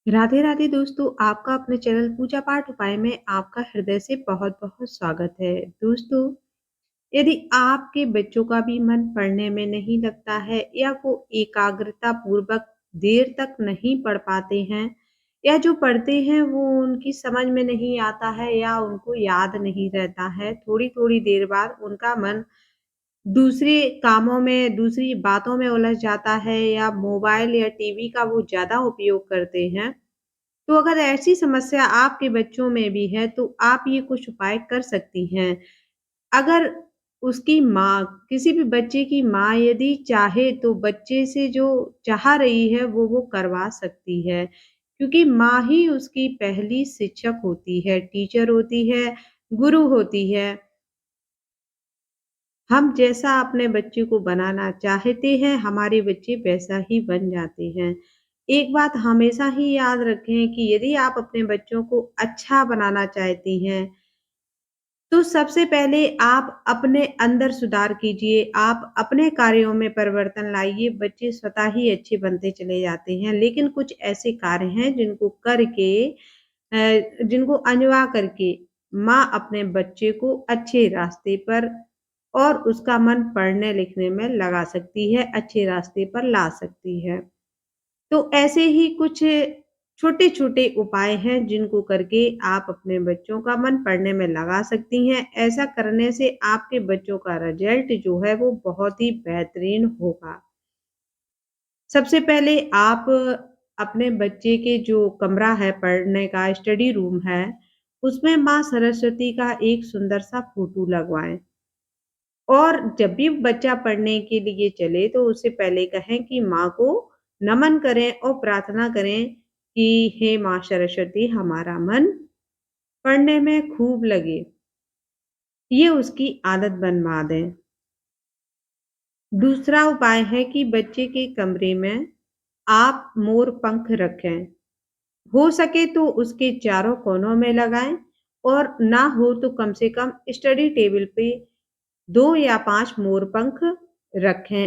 राधे राधे दोस्तों, आपका अपने चैनल पूजा पाठ उपाय में आपका हृदय से बहुत-बहुत स्वागत है। दोस्तों, यदि आपके बच्चों का भी मन पढ़ने में नहीं लगता है या वो एकाग्रता पूर्वक देर तक नहीं पढ़ पाते हैं या जो पढ़ते हैं वो उनकी समझ में नहीं आता है या उनको याद नहीं रहता है, थोड़ी-थोड़ी देर बाद उनका मन दूसरे कामों में, दूसरी बातों में उलझ जाता है या मोबाइल या टीवी का वो ज़्यादा उपयोग करते हैं, तो अगर ऐसी समस्या आपके बच्चों में भी है, तो आप ये कुछ उपाय कर सकती हैं। अगर उसकी माँ किसी भी बच्चे की माँ यदि चाहे तो बच्चे से जो चाह रही है वो करवा सकती है। क्योंकि माँ ही उसकी पहली शिक्षक होती है, टीचर होती है, गुरु होती है। हम जैसा अपने बच्चे को बनाना चाहते हैं, हमारे बच्चे वैसा ही बन जाते हैं। एक बात हमेशा ही याद रखें कि यदि आप अपने बच्चों को अच्छा बनाना चाहती हैं, तो सबसे पहले आप अपने अंदर सुधार कीजिए, आप अपने कार्यों में परिवर्तन लाइए, बच्चे स्वतः ही अच्छे बनते चले जाते हैं। लेकिन कुछ ऐसे कार्य हैं जिनको करके जिनको अनवा करके माँ अपने बच्चे को अच्छे रास्ते पर और उसका मन पढ़ने-लिखने में लगा सकती है, अच्छे रास्ते पर ला सकती है। तो ऐसे ही कुछ छोटे-छोटे उपाय हैं जिनको करके आप अपने बच्चों का मन पढ़ने में लगा सकती हैं। ऐसा करने से आपके बच्चों का रिज़ल्ट जो है वो बहुत ही बेहतरीन होगा। सबसे पहले आप अपने बच्चे के जो कमरा है पढ़ने का स्टडी रूम है, उसमें माँ सरस्वती का एक सुंदर-सा फ़ोटो लगवाएँ। और जब भी बच्चा पढ़ने के लिए चले तो उससे पहले कहें कि माँ को नमन करें और प्रार्थना करें कि हे माँ सरस्वती हमारा मन पढ़ने में खूब लगे। ये उसकी आदत बनवा दें। दूसरा उपाय है कि बच्चे के कमरे में आप मोर पंख रखें। हो सके तो उसके चारों कोनों में लगाएँ और ना हो तो कम से कम स्टडी टेबल पे 2 या 5 मोर पंख रखें।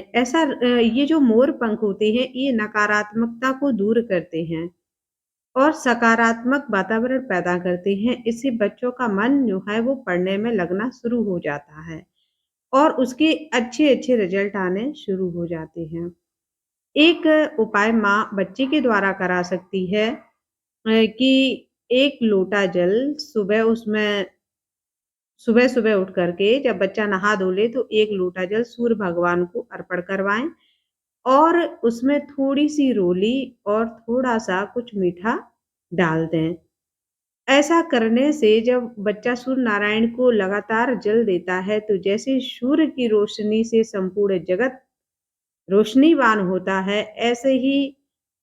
ये जो मोर पंख होते हैं, ये नकारात्मकता को दूर करते हैं और सकारात्मक वातावरण पैदा करते हैं। इससे बच्चों का मन जो है वो पढ़ने में लगना शुरू हो जाता है और उसके अच्छे-अच्छे रिज़ल्ट आने शुरू हो जाते हैं। एक उपाय माँ बच्चे के द्वारा करा सकती है कि 1 लोटा जल सुबह-सुबह उठ कर के जब बच्चा नहा धो ले तो 1 लोटा जल सूर्य भगवान को अर्पण करवाएँ और उसमें थोड़ी-सी रोली और थोड़ा-सा कुछ मीठा डाल दें। ऐसा करने से जब बच्चा सूर्य नारायण को लगातार जल देता है, तो जैसे सूर्य की रोशनी से संपूर्ण जगत रोशनीवान होता है, ऐसे ही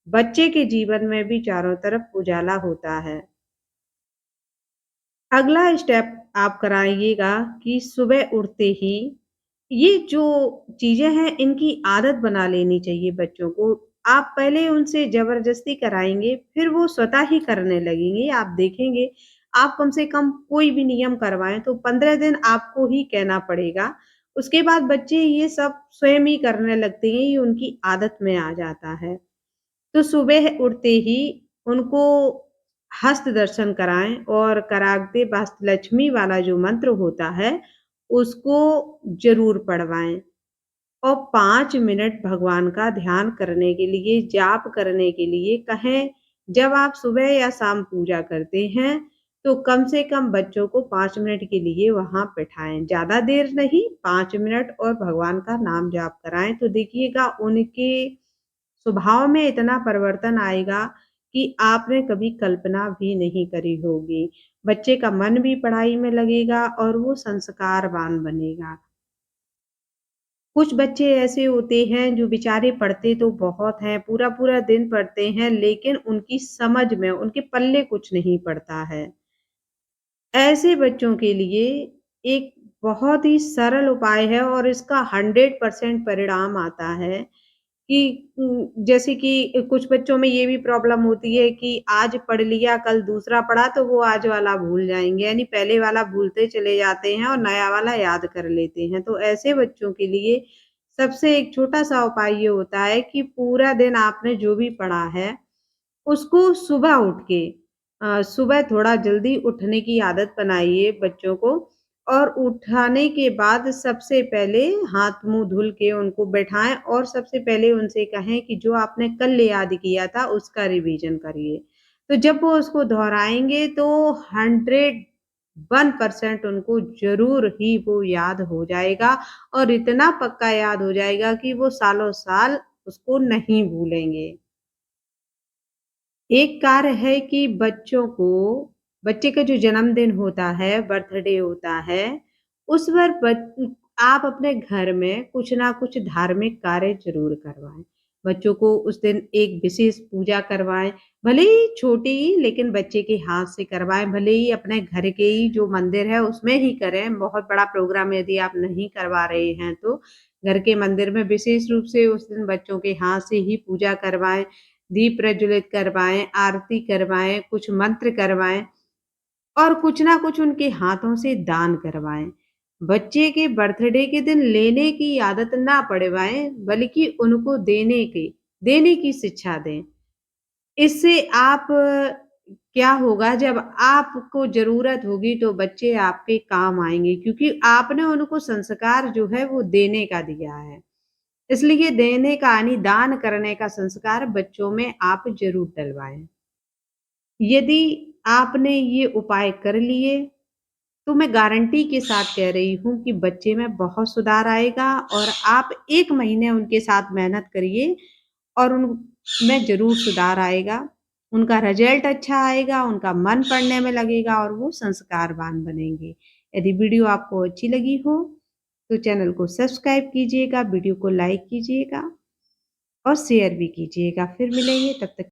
बच्चे के जीवन में भी चारों तरफ उजाला होता है। अगला स्टेप आप कराइएगा कि सुबह उठते ही ये जो चीज़ें हैं, इनकी आदत बना लेनी चाहिए बच्चों को। आप पहले उनसे ज़बरदस्ती कराएँगे, फिर वो स्वतः ही करने लगेंगे। आप देखेंगे, आप कम से कम कोई भी नियम करवाएँ, तो 15 दिन आपको ही कहना पड़ेगा। उसके बाद बच्चे ये सब स्वयं ही करने लगते हैं, ये उनकी आदत में आ जाता है। तो सुबह उठते ही उनको हस्त दर्शन कराएँ और कराग्दे वास्तुलक्ष्मी वाला जो मंत्र होता है, उसको ज़रूर पढ़वाएँ और 5 मिनट भगवान का ध्यान करने के लिए, जाप करने के लिए कहें। जब आप सुबह या शाम पूजा करते हैं, तो कम से कम बच्चों को 5 मिनट के लिए वहाँ बिठाएँ। ज़्यादा देर नहीं, 5 मिनट और भगवान का नाम जाप कराएँ, तो देखिएगा उनके स्वभाव में इतना परिवर्तन आएगा कि आपने कभी कल्पना भी नहीं करी होगी। बच्चे का मन भी पढ़ाई में लगेगा और वो संस्कारवान बनेगा। कुछ बच्चे ऐसे होते हैं जो बेचारे पढ़ते तो बहुत हैं, पूरा-पूरा दिन पढ़ते हैं, लेकिन उनकी समझ में, उनके पल्ले कुछ नहीं पड़ता है। ऐसे बच्चों के लिए एक बहुत ही सरल उपाय है और इसका 100% परिणाम आता है कि जैसे कि कुछ बच्चों में ये भी प्रॉब्लम होती है कि आज पढ़ लिया, कल दूसरा पढ़ा तो वो आज वाला भूल जाएँगे, यानी पहले वाला भूलते चले जाते हैं और नया वाला याद कर लेते हैं। तो ऐसे बच्चों के लिए सबसे एक छोटा-सा उपाय ये होता है कि पूरा दिन आपने जो भी पढ़ा है उसको सुबह उठ के सुबह थोड़ा जल्दी उठने की आदत बनाइए बच्चों को और उठाने के बाद सबसे पहले हाथ-मुँह धुल के उनको बैठाएँ और सबसे पहले उनसे कहें कि जो आपने कल याद किया था उसका रिवीजन करिए। तो जब वो उसको दोहराएँगे तो 101% उनको ज़रूर ही वो याद हो जाएगा और इतना पक्का याद हो जाएगा कि वो सालों-साल उसको नहीं भूलेंगे। एक कार्य है कि बच्चे का जो जन्मदिन होता है, बर्थडे होता है, उस पर आप अपने घर में कुछ ना कुछ धार्मिक कार्य ज़रूर करवाएँ। बच्चों को उस दिन एक विशेष पूजा करवाएँ, भले ही छोटी ही लेकिन बच्चे के हाथ से करवाएँ, भले ही अपने घर के ही जो मंदिर है उसमें ही करें, बहुत बड़ा प्रोग्राम यदि आप नहीं करवा रहे हैं तो, घर के मंदिर में विशेष रूप से उस दिन बच्चों के हाथ से ही पूजा करवाएँ। दीप प्रज्वलित करवाएँ, आरती करवाएँ, कुछ मंत्र करवाएँ और कुछ ना कुछ उनके हाथों से दान करवाएँ। बच्चे के बर्थडे के दिन लेने की आदत ना पड़वाएँ, बल्कि उनको देने की शिक्षा दें। इससे आप क्या होगा जब आपको ज़रूरत होगी तो बच्चे आपके काम आएँगे क्योंकि आपने उनको संस्कार जो है वो देने का दिया है। इसलिए देने का यानी दान करने का संस्कार बच्चों में आप ज़रूर डलवाएँ। यदि आपने ये उपाय कर लिए, तो मैं गारंटी के साथ कह रही हूँ कि बच्चे में बहुत सुधार आएगा और आप 1 महीने उनके साथ मेहनत करिए और उनमें ज़रूर सुधार आएगा। उनका रिज़ल्ट अच्छा आएगा, उनका मन पढ़ने में लगेगा और वो संस्कारवान बनेंगे। यदि वीडियो आपको अच्छी लगी हो, तो चैनल को सब्सक्राइब कीजिएगा, वीडियो को लाइक कीजिएगा और शेयर भी कीजिएगा। फिर मिलेंगे तब तक